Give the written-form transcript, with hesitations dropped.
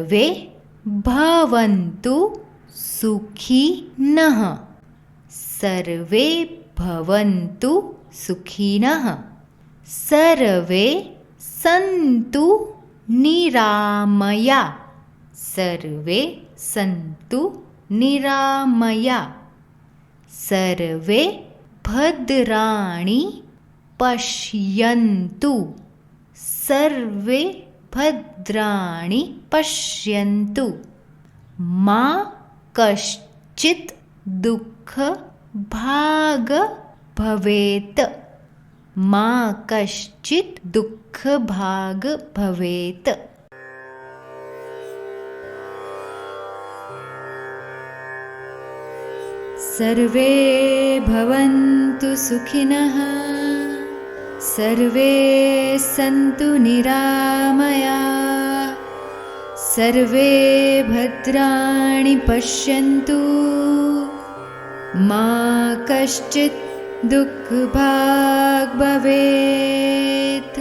सर्वे भवन्तु सुखिनः सर्वे भवन्तु सुखिनः सर्वे सन्तु निरामया सर्वे सन्तु निरामया सर्वे भद्राणि पश्यन्तु सर्वे भद्राणि पश्यन्तु मा कश्चित् दुःखभाग् भवेत् मा कश्चित् दुःखभाग् भवेत्। सर्वे भवन्तु सुखिनः सर्वे सन्तु निरामया सर्वे भद्राणि पश्यन्तु मा कश्चित् दुःखभाग् भवेत्।